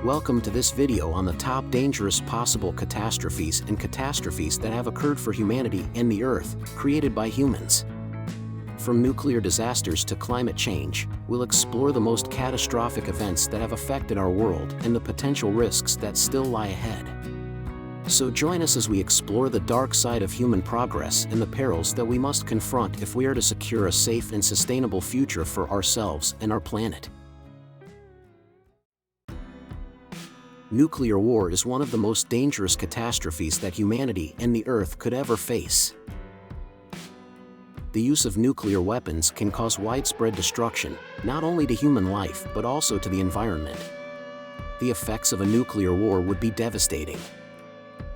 Welcome to this video on the top dangerous possible catastrophes and catastrophes that have occurred for humanity and the Earth, created by humans. From nuclear disasters to climate change, we'll explore the most catastrophic events that have affected our world and the potential risks that still lie ahead. So join us as we explore the dark side of human progress and the perils that we must confront if we are to secure a safe and sustainable future for ourselves and our planet. Nuclear war is one of the most dangerous catastrophes that humanity and the Earth could ever face. The use of nuclear weapons can cause widespread destruction, not only to human life but also to the environment. The effects of a nuclear war would be devastating.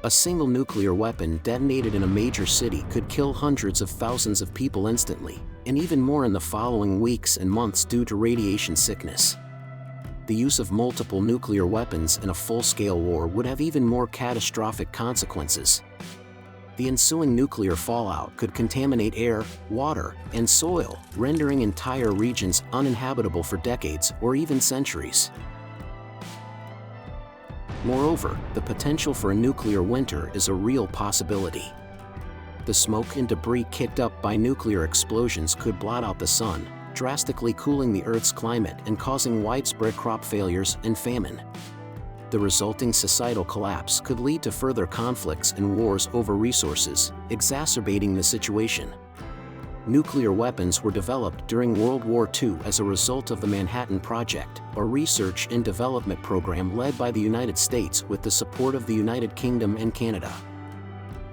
A single nuclear weapon detonated in a major city could kill hundreds of thousands of people instantly, and even more in the following weeks and months due to radiation sickness. The use of multiple nuclear weapons in a full-scale war would have even more catastrophic consequences. The ensuing nuclear fallout could contaminate air, water, and soil, rendering entire regions uninhabitable for decades or even centuries. Moreover, the potential for a nuclear winter is a real possibility. The smoke and debris kicked up by nuclear explosions could blot out the sun, drastically cooling the Earth's climate and causing widespread crop failures and famine. The resulting societal collapse could lead to further conflicts and wars over resources, exacerbating the situation. Nuclear weapons were developed during World War II as a result of the Manhattan Project, a research and development program led by the United States with the support of the United Kingdom and Canada.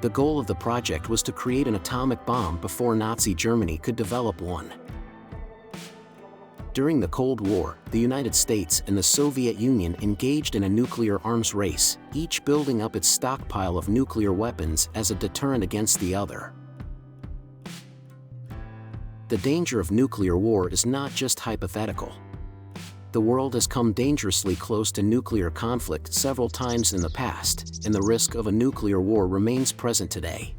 The goal of the project was to create an atomic bomb before Nazi Germany could develop one. During the Cold War, the United States and the Soviet Union engaged in a nuclear arms race, each building up its stockpile of nuclear weapons as a deterrent against the other. The danger of nuclear war is not just hypothetical. The world has come dangerously close to nuclear conflict several times in the past, and the risk of a nuclear war remains present today.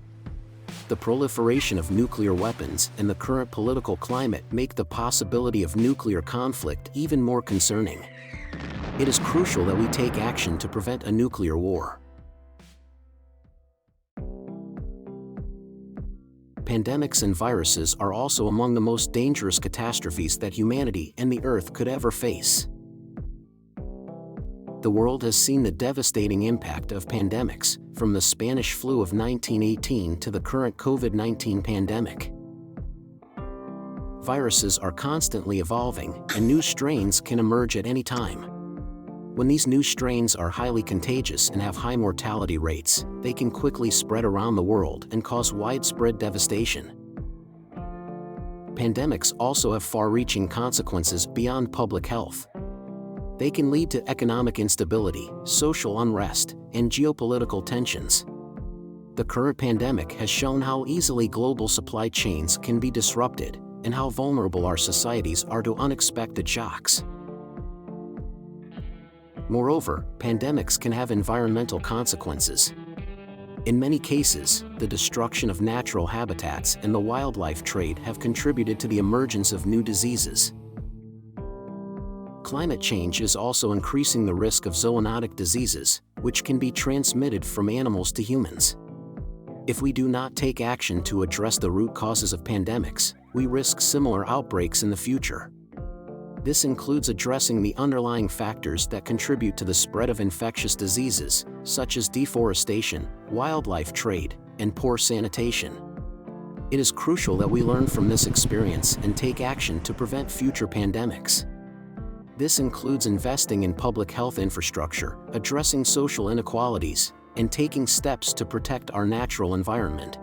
The proliferation of nuclear weapons and the current political climate make the possibility of nuclear conflict even more concerning. It is crucial that we take action to prevent a nuclear war. Pandemics and viruses are also among the most dangerous catastrophes that humanity and the Earth could ever face. The world has seen the devastating impact of pandemics, from the Spanish flu of 1918 to the current COVID-19 pandemic. Viruses are constantly evolving, and new strains can emerge at any time. When these new strains are highly contagious and have high mortality rates, they can quickly spread around the world and cause widespread devastation. Pandemics also have far-reaching consequences beyond public health. They can lead to economic instability, social unrest, and geopolitical tensions. The current pandemic has shown how easily global supply chains can be disrupted, and how vulnerable our societies are to unexpected shocks. Moreover, pandemics can have environmental consequences. In many cases, the destruction of natural habitats and the wildlife trade have contributed to the emergence of new diseases. Climate change is also increasing the risk of zoonotic diseases, which can be transmitted from animals to humans. If we do not take action to address the root causes of pandemics, we risk similar outbreaks in the future. This includes addressing the underlying factors that contribute to the spread of infectious diseases, such as deforestation, wildlife trade, and poor sanitation. It is crucial that we learn from this experience and take action to prevent future pandemics. This includes investing in public health infrastructure, addressing social inequalities, and taking steps to protect our natural environment.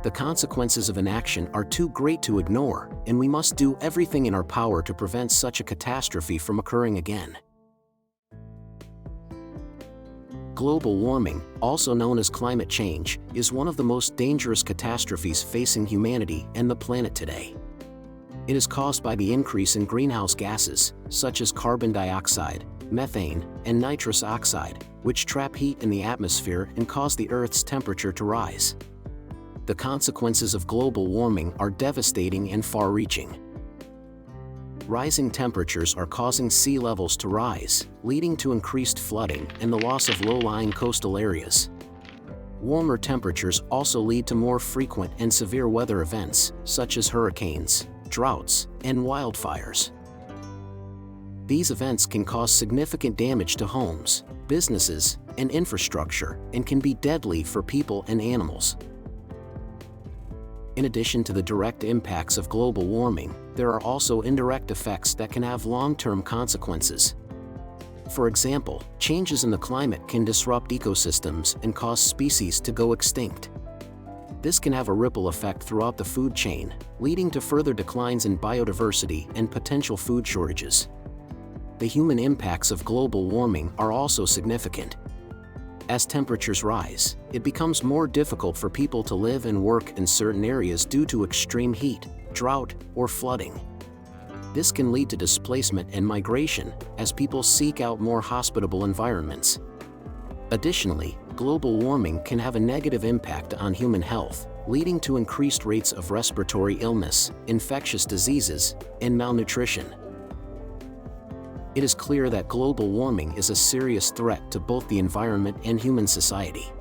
The consequences of inaction are too great to ignore, and we must do everything in our power to prevent such a catastrophe from occurring again. Global warming, also known as climate change, is one of the most dangerous catastrophes facing humanity and the planet today. It is caused by the increase in greenhouse gases, such as carbon dioxide, methane, and nitrous oxide, which trap heat in the atmosphere and cause the Earth's temperature to rise. The consequences of global warming are devastating and far-reaching. Rising temperatures are causing sea levels to rise, leading to increased flooding and the loss of low-lying coastal areas. Warmer temperatures also lead to more frequent and severe weather events, such as hurricanes, droughts, and wildfires. These events can cause significant damage to homes, businesses, and infrastructure, and can be deadly for people and animals. In addition to the direct impacts of global warming, there are also indirect effects that can have long-term consequences. For example, changes in the climate can disrupt ecosystems and cause species to go extinct. This can have a ripple effect throughout the food chain, leading to further declines in biodiversity and potential food shortages. The human impacts of global warming are also significant. As temperatures rise, it becomes more difficult for people to live and work in certain areas due to extreme heat, drought, or flooding. This can lead to displacement and migration, as people seek out more hospitable environments. Additionally, global warming can have a negative impact on human health, leading to increased rates of respiratory illness, infectious diseases, and malnutrition. It is clear that global warming is a serious threat to both the environment and human society.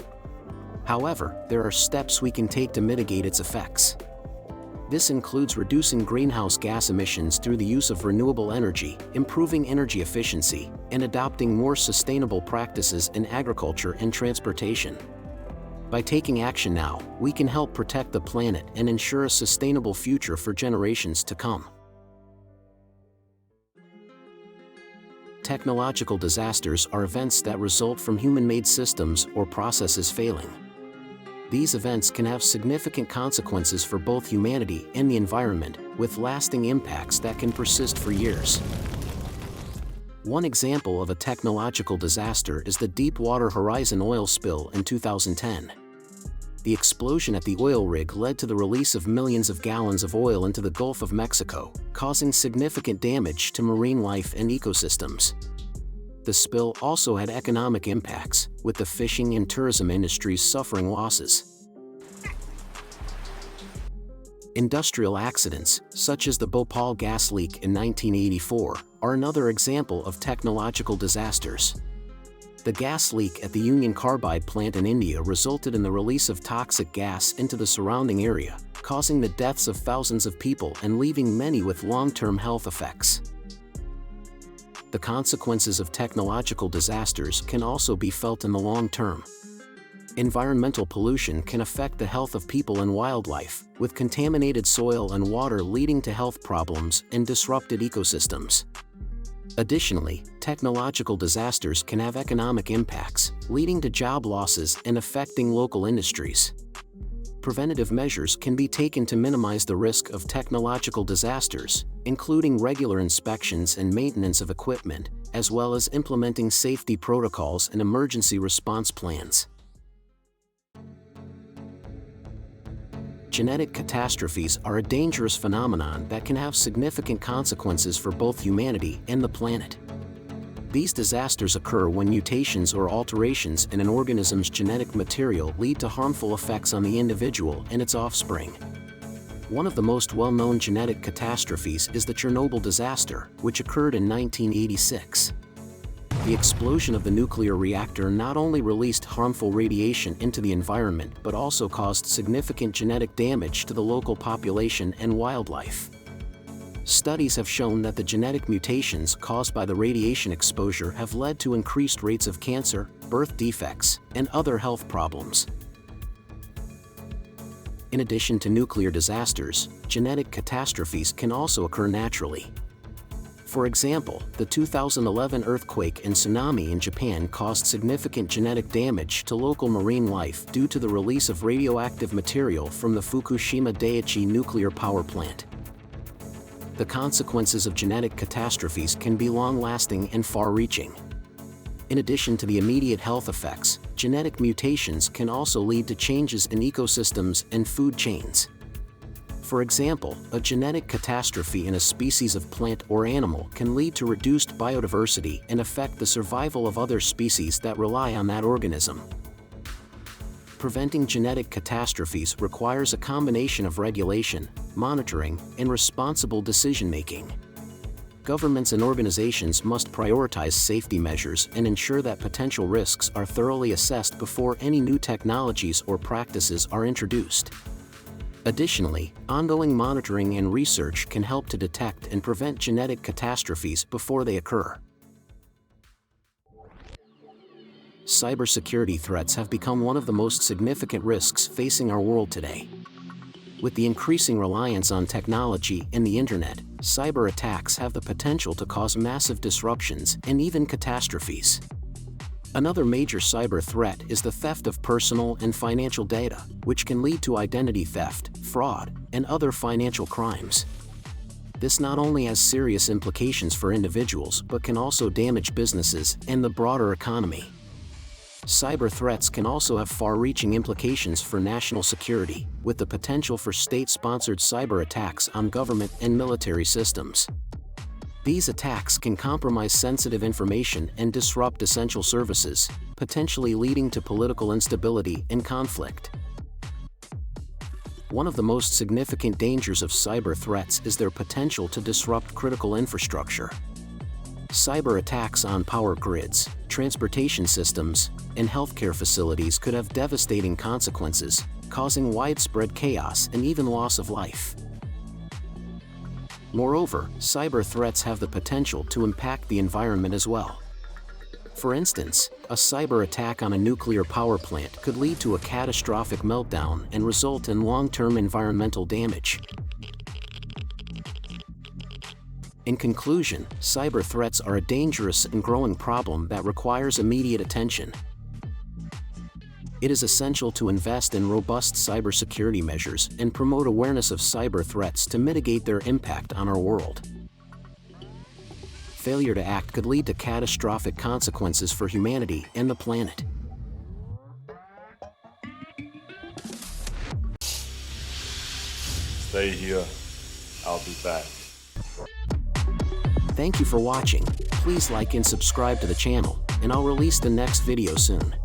However, there are steps we can take to mitigate its effects. This includes reducing greenhouse gas emissions through the use of renewable energy, improving energy efficiency, and adopting more sustainable practices in agriculture and transportation. By taking action now, we can help protect the planet and ensure a sustainable future for generations to come. Technological disasters are events that result from human-made systems or processes failing. These events can have significant consequences for both humanity and the environment, with lasting impacts that can persist for years. One example of a technological disaster is the Deepwater Horizon oil spill in 2010. The explosion at the oil rig led to the release of millions of gallons of oil into the Gulf of Mexico, causing significant damage to marine life and ecosystems. The spill also had economic impacts, with the fishing and tourism industries suffering losses. Industrial accidents, such as the Bhopal gas leak in 1984, are another example of technological disasters. The gas leak at the Union Carbide plant in India resulted in the release of toxic gas into the surrounding area, causing the deaths of thousands of people and leaving many with long-term health effects. The consequences of technological disasters can also be felt in the long term. Environmental pollution can affect the health of people and wildlife, with contaminated soil and water leading to health problems and disrupted ecosystems. Additionally, technological disasters can have economic impacts, leading to job losses and affecting local industries. Preventative measures can be taken to minimize the risk of technological disasters, including regular inspections and maintenance of equipment, as well as implementing safety protocols and emergency response plans. Genetic catastrophes are a dangerous phenomenon that can have significant consequences for both humanity and the planet. These disasters occur when mutations or alterations in an organism's genetic material lead to harmful effects on the individual and its offspring. One of the most well-known genetic catastrophes is the Chernobyl disaster, which occurred in 1986. The explosion of the nuclear reactor not only released harmful radiation into the environment but also caused significant genetic damage to the local population and wildlife. Studies have shown that the genetic mutations caused by the radiation exposure have led to increased rates of cancer, birth defects, and other health problems. In addition to nuclear disasters, genetic catastrophes can also occur naturally. For example, the 2011 earthquake and tsunami in Japan caused significant genetic damage to local marine life due to the release of radioactive material from the Fukushima Daiichi nuclear power plant. The consequences of genetic catastrophes can be long-lasting and far-reaching. In addition to the immediate health effects, genetic mutations can also lead to changes in ecosystems and food chains. For example, a genetic catastrophe in a species of plant or animal can lead to reduced biodiversity and affect the survival of other species that rely on that organism. Preventing genetic catastrophes requires a combination of regulation, monitoring, and responsible decision-making. governments and organizations must prioritize safety measures and ensure that potential risks are thoroughly assessed before any new technologies or practices are introduced. Additionally, ongoing monitoring and research can help to detect and prevent genetic catastrophes before they occur. Cybersecurity threats have become one of the most significant risks facing our world today. With the increasing reliance on technology and the internet, cyber attacks have the potential to cause massive disruptions and even catastrophes. Another major cyber threat is the theft of personal and financial data, which can lead to identity theft, fraud, and other financial crimes. This not only has serious implications for individuals but can also damage businesses and the broader economy. Cyber threats can also have far-reaching implications for national security, with the potential for state-sponsored cyber attacks on government and military systems. These attacks can compromise sensitive information and disrupt essential services, potentially leading to political instability and conflict. One of the most significant dangers of cyber threats is their potential to disrupt critical infrastructure. Cyber attacks on power grids, transportation systems, and healthcare facilities could have devastating consequences, causing widespread chaos and even loss of life. Moreover, cyber threats have the potential to impact the environment as well. For instance, a cyber attack on a nuclear power plant could lead to a catastrophic meltdown and result in long-term environmental damage. In conclusion, cyber threats are a dangerous and growing problem that requires immediate attention. It is essential to invest in robust cybersecurity measures and promote awareness of cyber threats to mitigate their impact on our world. Failure to act could lead to catastrophic consequences for humanity and the planet. Stay here. I'll be back. Thank you for watching. Please like and subscribe to the channel, and I'll release the next video soon.